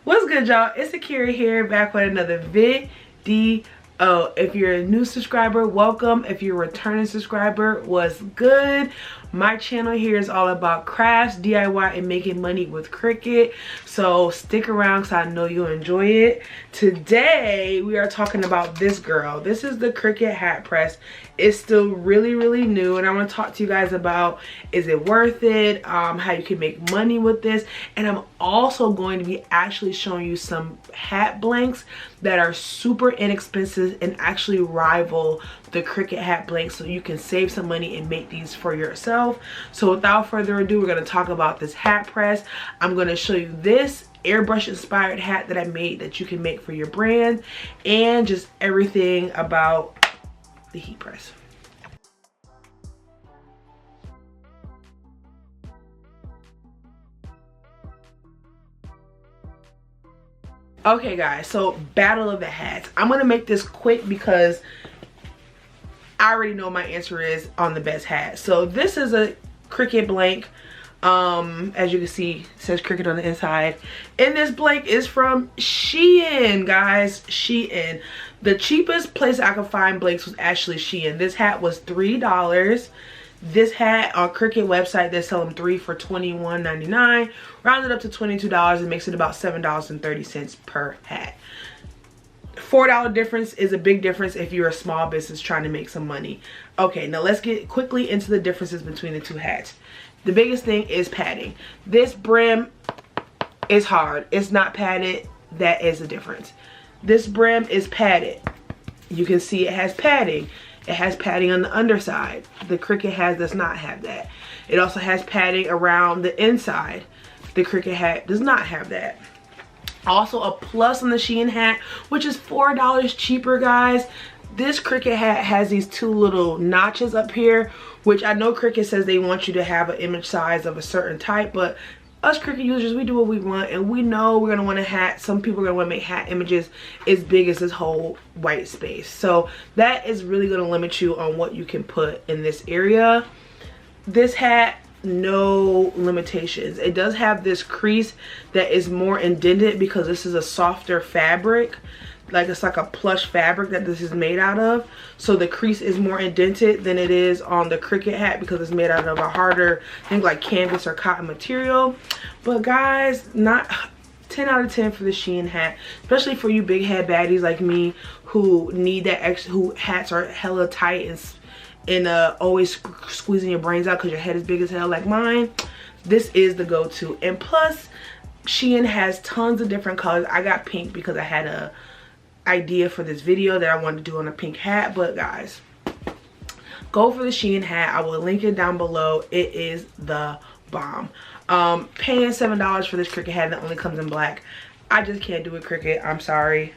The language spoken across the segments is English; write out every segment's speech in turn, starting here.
What's good, y'all? It's Akira here, back with another video. If you're a new subscriber, welcome. If you're a returning subscriber, what's good? My channel here is all about crafts, DIY, and making money with Cricut. So stick around because I know you'll enjoy it. Today, we are talking about this girl. This is the Cricut hat press. It's still really new, and I want to talk to you guys about, is it worth it, how you can make money with this, and I'm also going to be actually showing you some hat blanks that are super inexpensive and actually rival the Cricut hat blanks, so you can save some money and make these for yourself. So without further ado, we're going to talk about this hat press. I'm going to show you this airbrush inspired hat that I made that you can make for your brand, and just everything about the heat press. Okay guys, so battle of the hats. I'm gonna make this quick because I already know my answer is on the best hat. So this is a Cricut blank. As you can see, it says Cricut on the inside, and this blank is from Shein, guys. Shein. The cheapest place I could find blanks was actually Shein. This hat was $3. This hat on Cricut website, they sell them 3 for $21.99. Rounded up to $22, and makes it about $7.30 per hat. $4 difference is a big difference if you're a small business trying to make some money. Okay, now let's get quickly into the differences between the two hats. The biggest thing is padding. This brim is hard. It's not padded. That is the difference. This brim is padded. You can see it has padding. It has padding on the underside. The Cricut hat does not have that. It also has padding around the inside. The Cricut hat does not have that. Also a plus on the Shein hat, which is $4 cheaper, guys. This Cricut hat has these two little notches up here, which I know Cricut says they want you to have an image size of a certain type, but us Cricut users, we do what we want, and we know we're gonna want a hat. Some people are gonna want to make hat images as big as this whole white space. So that is really gonna limit you on what you can put in this area. This hat, no limitations. It does have this crease that is more indented because this is a softer fabric. Like, it's like a plush fabric that this is made out of, so the crease is more indented than it is on the Cricut hat because it's made out of a harder, I think, like canvas or cotton material. But guys, not 10 out of 10 for the Shein hat, especially for you big head baddies like me who need that extra, who hats are hella tight and always squeezing your brains out because your head is big as hell like mine. This is the go-to. And plus, Shein has tons of different colors. I got pink because I had a idea for this video that I wanted to do on a pink hat. But guys, go for the Shein hat. I will link it down below. It is the bomb. Paying $7 for this Cricut hat that only comes in black, I just can't do it, Cricut. I'm sorry.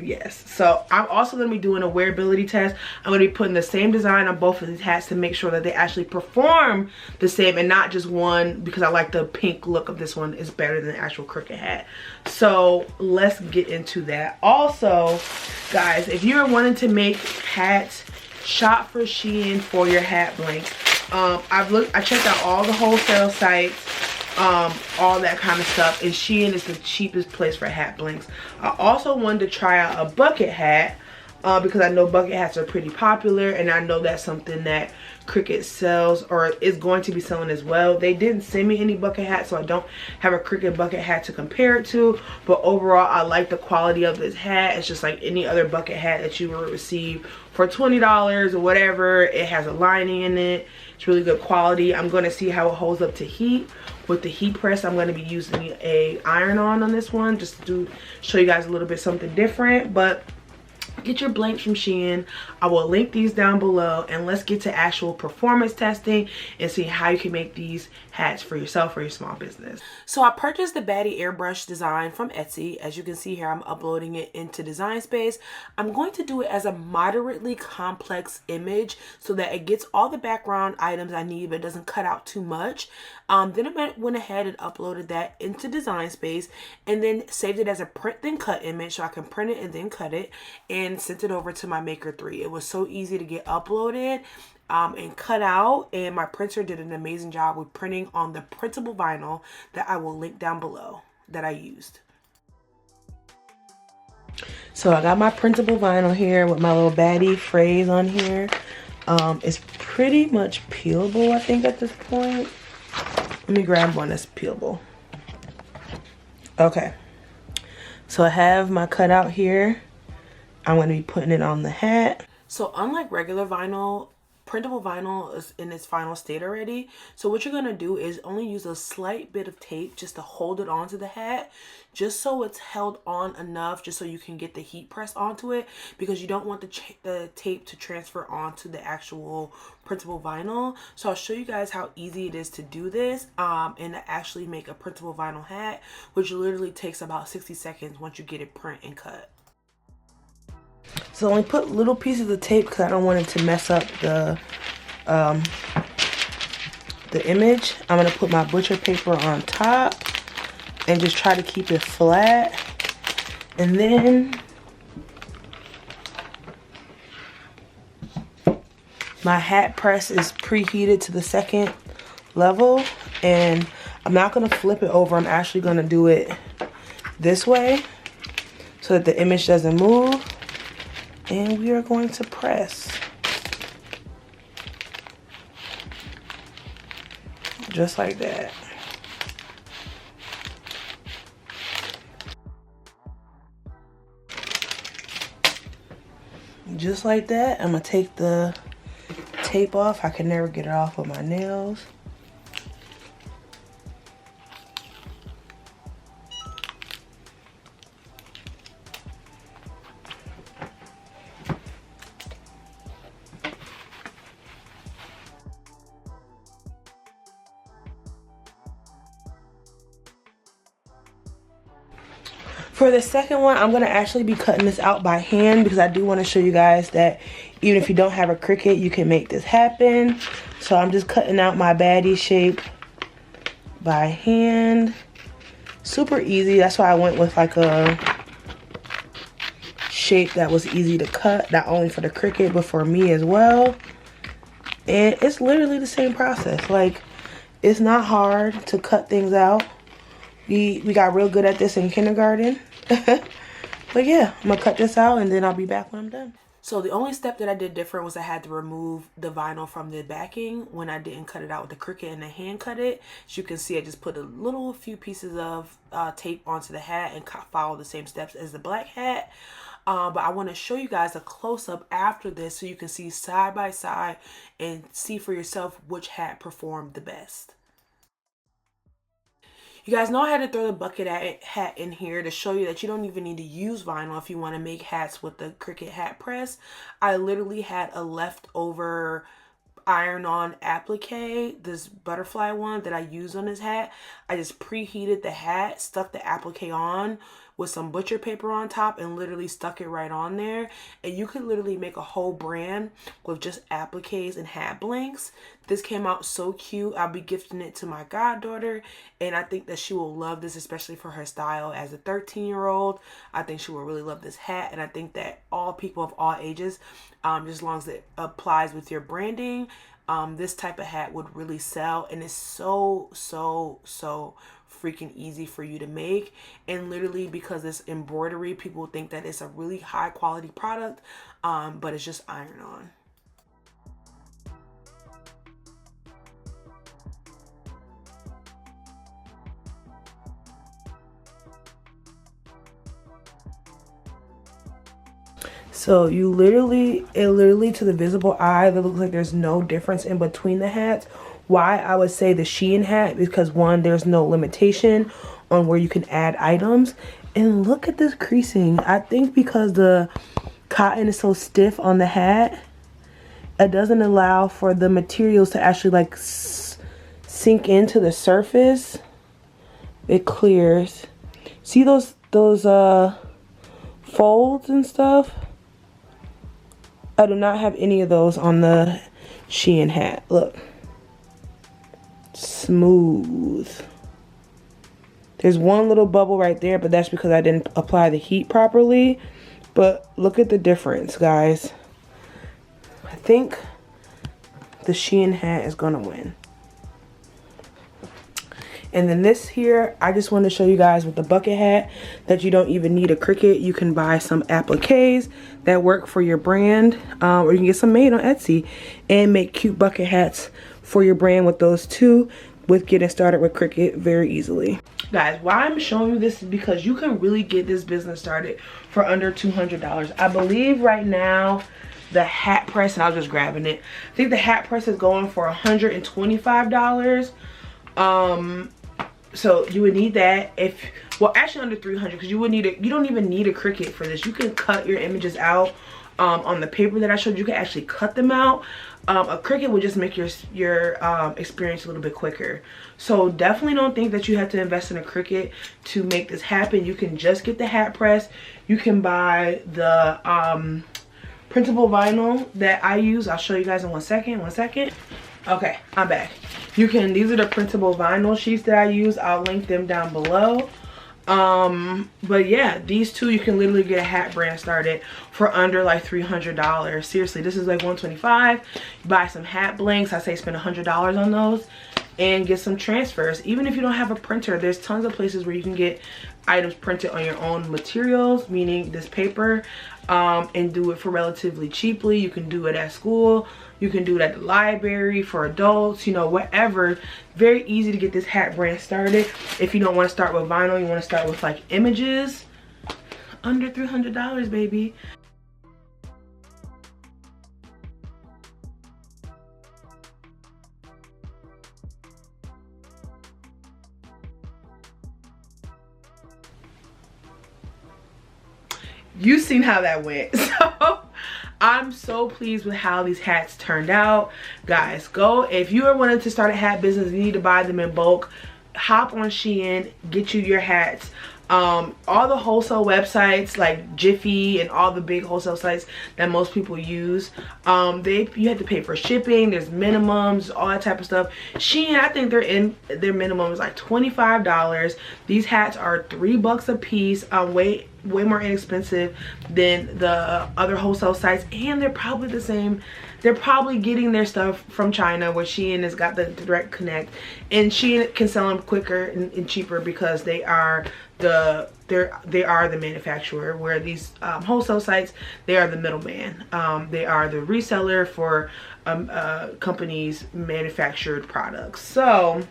Yes, so I'm also going to be doing a wearability test. I'm going to be putting the same design on both of these hats to make sure that they actually perform the same and not just one, because I like the pink look of this one is better than the actual Cricut hat. So let's get into that. Also, guys, if you're wanting to make hats, shop for Shein for your hat blanks. I checked out all the wholesale sites, all that kind of stuff, and Shein is the cheapest place for hat blanks. I also wanted to try out a bucket hat because I know bucket hats are pretty popular, and I know that's something that Cricut sells or is going to be selling as well. They didn't send me any bucket hats, so I don't have a Cricut bucket hat to compare it to, but overall I like the quality of this hat. It's just like any other bucket hat that you will receive for $20 or whatever. It has a lining in it. It's really good quality. I'm going to see how it holds up to heat. With the heat press, I'm going to be using a iron-on this one just to show you guys a little bit something different. But get your blanks from Shein. I will link these down below, and let's get to actual performance testing and see how you can make these hats for yourself or your small business. So I purchased the Baddie airbrush design from Etsy. As you can see here, I'm uploading it into Design Space. I'm going to do it as a moderately complex image so that it gets all the background items I need but doesn't cut out too much. Then I went ahead and uploaded that into Design Space and then saved it as a print then cut image so I can print it and then cut it, and sent it over to my Maker 3. It was so easy to get uploaded. and cut out, and my printer did an amazing job with printing on the printable vinyl that I will link down below that I used. So I got my printable vinyl here with my little baddie phrase on here. It's pretty much peelable, I think, at this point. Let me grab one that's peelable. Okay, so I have my cutout here. I'm going to be putting it on the hat. So unlike regular vinyl, printable vinyl is in its final state already. So what you're going to do is only use a slight bit of tape just to hold it onto the hat, just so it's held on enough, just so you can get the heat press onto it, because you don't want the tape to transfer onto the actual printable vinyl. So I'll show you guys how easy it is to do this and to actually make a printable vinyl hat, which literally takes about 60 seconds once you get it print and cut. So I only put little pieces of tape because I don't want it to mess up the image. I'm going to put my butcher paper on top and just try to keep it flat. And then my hat press is preheated to the second level, and I'm not going to flip it over. I'm actually going to do it this way so that the image doesn't move. And we are going to press. Just like that. Just like that. I'm going to take the tape off. I can never get it off with my nails. For the second one, I'm going to actually be cutting this out by hand because I do want to show you guys that even if you don't have a Cricut, you can make this happen. So I'm just cutting out my baddie shape by hand. Super easy. That's why I went with like a shape that was easy to cut, not only for the Cricut but for me as well. And it's literally the same process. Like, it's not hard to cut things out. We got real good at this in kindergarten. But yeah, I'm gonna cut this out and then I'll be back when I'm done. So the only step that I did different was I had to remove the vinyl from the backing when I didn't cut it out with the Cricut and the hand cut it. As you can see, I just put a few pieces of tape onto the hat and follow the same steps as the black hat. But I want to show you guys a close-up after this so you can see side by side and see for yourself which hat performed the best. You guys know I had to throw the bucket hat in here to show you that you don't even need to use vinyl if you want to make hats with the Cricut hat press. I literally had a leftover iron-on applique, this butterfly one that I used on this hat. I just preheated the hat, stuck the applique on with some butcher paper on top, and literally stuck it right on there. And you could literally make a whole brand with just appliques and hat blanks. This came out so cute. I'll be gifting it to my goddaughter, and I think that she will love this, especially for her style as a 13-year-old. I think she will really love this hat, and I think that all people of all ages, just as long as it applies with your branding, this type of hat would really sell. And it's so freaking easy for you to make. And literally, because it's embroidery, people think that it's a really high quality product, but it's just iron on. So it literally to the visible eye, it looks like there's no difference in between the hats. Why I would say the Shein hat, because one, there's no limitation on where you can add items. And look at this creasing. I think because the cotton is so stiff on the hat, it doesn't allow for the materials to actually like sink into the surface. It clears. See those folds and stuff? I do not have any of those on the Shein hat. Look. Smooth. There's one little bubble right there, but that's because I didn't apply the heat properly. But look at the difference, guys. I think the Shein hat is gonna win. And then this here, I just want to show you guys with the bucket hat that you don't even need a Cricut. You can buy some appliques that work for your brand, or you can get some made on Etsy and make cute bucket hats for your brand with those too, with getting started with Cricut very easily. Guys, why I'm showing you this is because you can really get this business started for under $200. I believe right now the hat press, and I was just grabbing it, I think the hat press is going for $125. So you would need that, if, well, actually under 300, because you would need you don't even need a Cricut for this. You can cut your images out on the paper that I showed you. You can actually cut them out. A Cricut would just make your experience a little bit quicker. So definitely don't think that you have to invest in a Cricut to make this happen. You can just get the hat press. You can buy the printable vinyl that I use. I'll show you guys in one second. Okay, I'm back. These are the printable vinyl sheets that I use. I'll link them down below. But yeah, these two, you can literally get a hat brand started for under like $300. Seriously, this is like $125. Buy some hat blanks. I say spend $100 on those and get some transfers. Even if you don't have a printer, there's tons of places where you can get items printed on your own materials, meaning this paper, and do it for relatively cheaply. You can do it at school. You can do it at the library for adults, you know, whatever. Very easy to get this hat brand started. If you don't want to start with vinyl, you want to start with like images. Under $300, baby. You seen how that went. So I'm so pleased with how these hats turned out. Guys, go, if you are wanting to start a hat business, you need to buy them in bulk. Hop on Shein, get you your hats. All the wholesale websites like Jiffy and all the big wholesale sites that most people use, you have to pay for shipping. There's minimums, all that type of stuff. Shein, I think their minimum is like $25. These hats are $3 a piece. Way more inexpensive than the other wholesale sites, and they're probably the same. They're probably getting their stuff from China, where Shein has got the direct connect, and Shein can sell them quicker and cheaper because they are the manufacturer, where these wholesale sites, they are the middleman. They are the reseller for companies' manufactured products. So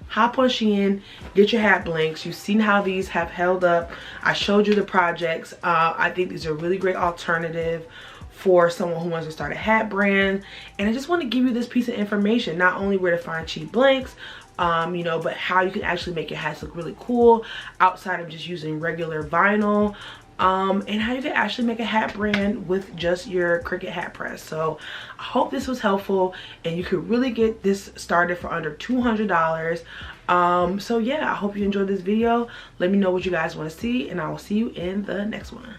hop on Shein, get your hat blanks. You've seen how these have held up. I showed you the projects. I think these are a really great alternative for someone who wants to start a hat brand. And I just want to give you this piece of information, not only where to find cheap blanks, you know, but how you can actually make your hats look really cool outside of just using regular vinyl. And how you can actually make a hat brand with just your Cricut hat press. So I hope this was helpful and you could really get this started for under $200. So yeah, I hope you enjoyed this video. Let me know what you guys want to see, and I will see you in the next one.